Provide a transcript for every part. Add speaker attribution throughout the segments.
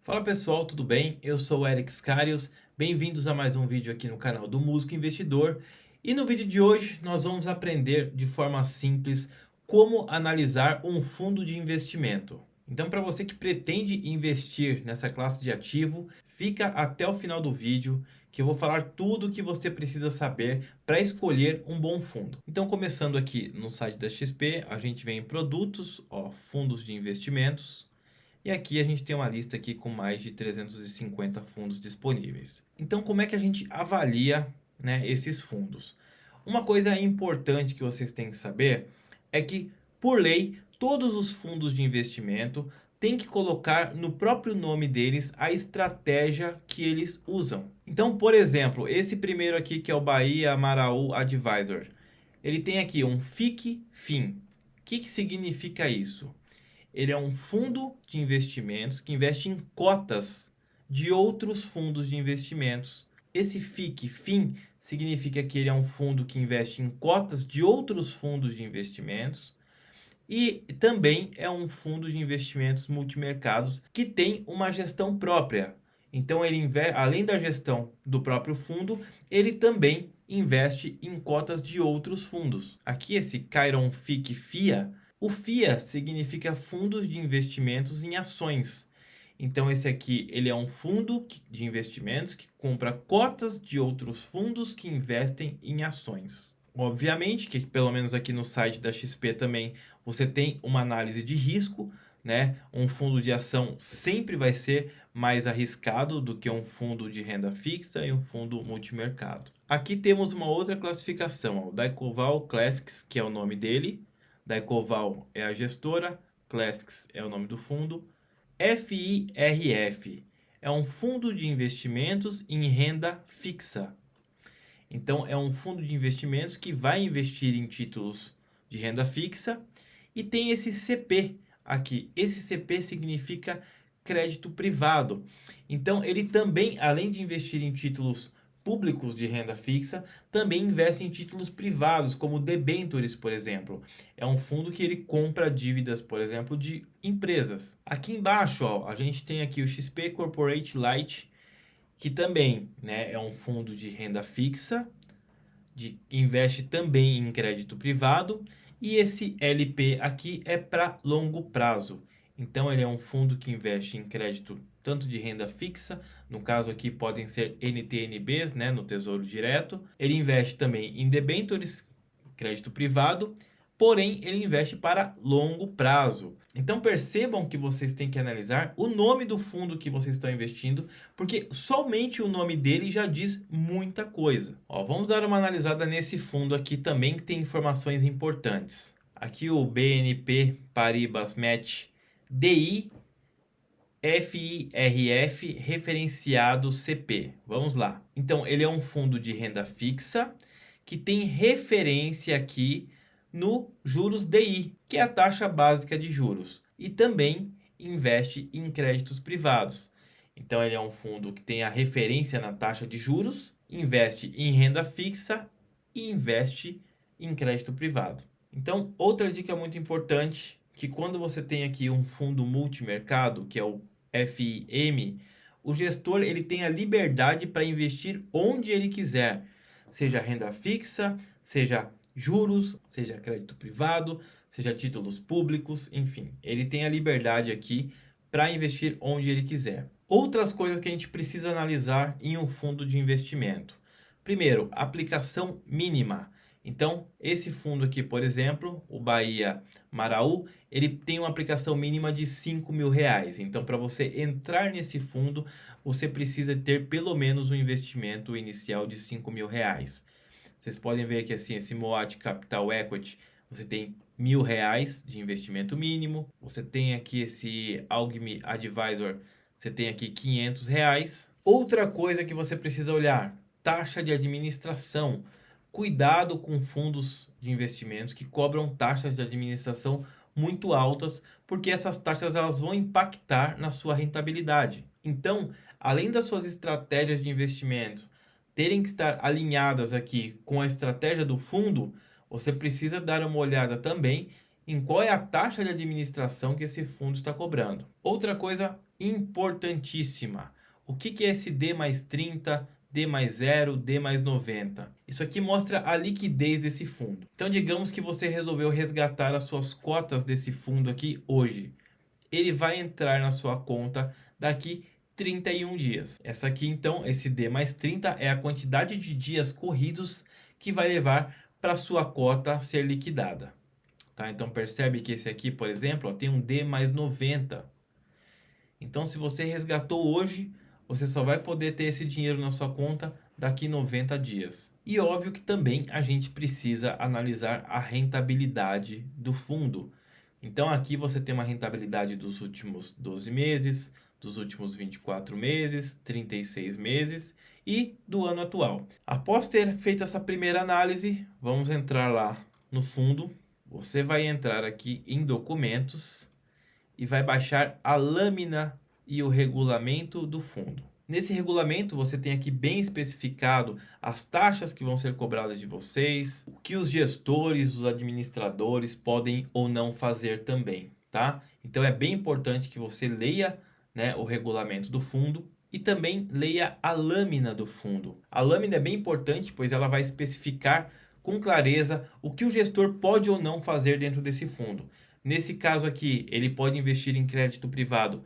Speaker 1: Fala pessoal, tudo bem? Eu sou o Eric Scarius, bem-vindos a mais um vídeo aqui no canal do Músico Investidor. E no vídeo de hoje nós vamos aprender de forma simples como analisar um fundo de investimento. Então, para você que pretende investir nessa classe de ativo, fica até o final do vídeo que eu vou falar tudo o que você precisa saber para escolher um bom fundo. Então, começando aqui no site da XP, a gente vem em produtos, fundos de investimentos. E aqui a gente tem uma lista aqui com mais de 350 fundos disponíveis. Então, como é que a gente avalia, né, esses fundos? Uma coisa importante que vocês têm que saber é que, por lei, todos os fundos de investimento têm que colocar no próprio nome deles a estratégia que eles usam. Então, por exemplo, esse primeiro aqui que é o Bahia Amaraú Advisor, ele tem aqui um FIC-FIM. O que significa isso? Ele é um fundo de investimentos que investe em cotas de outros fundos de investimentos. Esse FIC-FIM significa que ele é um fundo que investe em cotas de outros fundos de investimentos e também é um fundo de investimentos multimercados que tem uma gestão própria. Então, além da gestão do próprio fundo, ele também investe em cotas de outros fundos. Aqui, esse Chiron FIC FIA, o FIA significa fundos de investimentos em ações. Então, esse aqui ele é um fundo de investimentos que compra cotas de outros fundos que investem em ações. Obviamente que, pelo menos aqui no site da XP também, você tem uma análise de risco, né? Um fundo de ação sempre vai ser mais arriscado do que um fundo de renda fixa e um fundo multimercado. Aqui temos uma outra classificação, o Daicoval Classics, que é o nome dele. Daicoval é a gestora, Classics é o nome do fundo. FIRF é um fundo de investimentos em renda fixa. Então, é um fundo de investimentos que vai investir em títulos de renda fixa e tem esse CP aqui. Esse CP significa crédito privado. Então, ele também, além de investir em títulos públicos de renda fixa, também investe em títulos privados, como debentures, por exemplo. É um fundo que ele compra dívidas, por exemplo, de empresas. Aqui embaixo, a gente tem aqui o XP Corporate Lite, que também, né, é um fundo de renda fixa, investe também em crédito privado, e esse LP aqui é para longo prazo. Então, ele é um fundo que investe em crédito tanto de renda fixa, no caso aqui podem ser NTNBs, né, no Tesouro Direto. Ele investe também em debentures, crédito privado, porém ele investe para longo prazo. Então percebam que vocês têm que analisar o nome do fundo que vocês estão investindo, porque somente o nome dele já diz muita coisa. Vamos dar uma analisada nesse fundo aqui também, que tem informações importantes. Aqui o BNP Paribas Match DI FIRF referenciado CP. Vamos lá. Então, ele é um fundo de renda fixa que tem referência aqui no juros DI, que é a taxa básica de juros, e também investe em créditos privados. Então, ele é um fundo que tem a referência na taxa de juros, investe em renda fixa e investe em crédito privado. Então, outra dica muito importante, que quando você tem aqui um fundo multimercado, que é o FIM, o gestor ele tem a liberdade para investir onde ele quiser, seja renda fixa, seja juros, seja crédito privado, seja títulos públicos, enfim, ele tem a liberdade aqui para investir onde ele quiser. Outras coisas que a gente precisa analisar em um fundo de investimento. Primeiro, aplicação mínima. Então, esse fundo aqui, por exemplo, o Bahia Maraú, ele tem uma aplicação mínima de R$ 5.000. Então, para você entrar nesse fundo, você precisa ter pelo menos um investimento inicial de R$ 5.000. Vocês podem ver que assim, esse Moat Capital Equity, você tem R$ 1.000 de investimento mínimo. Você tem aqui esse Algmi Advisor, você tem aqui R$ 500. Outra coisa que você precisa olhar, taxa de administração. Cuidado com fundos de investimentos que cobram taxas de administração muito altas, porque essas taxas elas vão impactar na sua rentabilidade. Então, além das suas estratégias de investimento terem que estar alinhadas aqui com a estratégia do fundo, você precisa dar uma olhada também em qual é a taxa de administração que esse fundo está cobrando. Outra coisa importantíssima. O que é esse D mais 30, D mais 0, D mais 90? Isso aqui mostra a liquidez desse fundo. Então digamos que você resolveu resgatar as suas cotas desse fundo aqui hoje. Ele vai entrar na sua conta daqui 31 dias. Essa aqui então, esse D mais 30 é a quantidade de dias corridos que vai levar para sua cota ser liquidada. Tá? Então percebe que esse aqui, por exemplo, ó, tem um D mais 90. Então se você resgatou hoje, você só vai poder ter esse dinheiro na sua conta daqui 90 dias. E óbvio que também a gente precisa analisar a rentabilidade do fundo. Então aqui você tem uma rentabilidade dos últimos 12 meses, dos últimos 24 meses, 36 meses e do ano atual. Após ter feito essa primeira análise, vamos entrar lá no fundo. Você vai entrar aqui em documentos e vai baixar a lâmina e o regulamento do fundo. Nesse regulamento você tem aqui bem especificado as taxas que vão ser cobradas de vocês, o que os gestores, os administradores podem ou não fazer também, tá? Então é bem importante que você leia, né, o regulamento do fundo e também leia a lâmina do fundo. A lâmina é bem importante, pois ela vai especificar com clareza o que o gestor pode ou não fazer dentro desse fundo. Nesse caso aqui, ele pode investir em crédito privado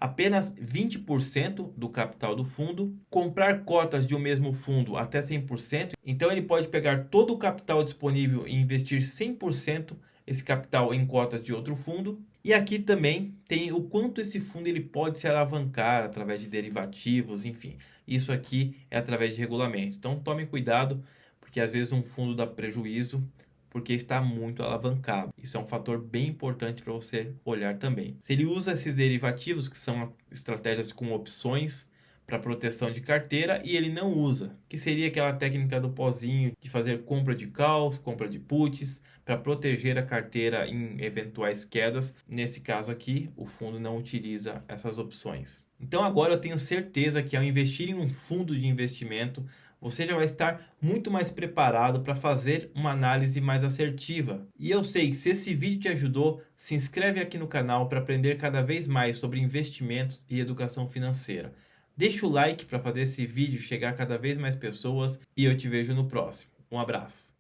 Speaker 1: apenas 20% do capital do fundo, comprar cotas de um mesmo fundo até 100%. Então ele pode pegar todo o capital disponível e investir 100% esse capital em cotas de outro fundo. E aqui também tem o quanto esse fundo ele pode se alavancar através de derivativos, enfim. Isso aqui é através de regulamentos. Então tome cuidado, porque às vezes um fundo dá prejuízo porque está muito alavancado. Isso é um fator bem importante para você olhar também. Se ele usa esses derivativos, que são estratégias com opções para proteção de carteira, e ele não usa, que seria aquela técnica do pozinho de fazer compra de calls, compra de puts, para proteger a carteira em eventuais quedas. Nesse caso aqui, o fundo não utiliza essas opções. Então agora eu tenho certeza que ao investir em um fundo de investimento, você já vai estar muito mais preparado para fazer uma análise mais assertiva. E eu sei que se esse vídeo te ajudou, se inscreve aqui no canal para aprender cada vez mais sobre investimentos e educação financeira. Deixa o like para fazer esse vídeo chegar a cada vez mais pessoas e eu te vejo no próximo. Um abraço.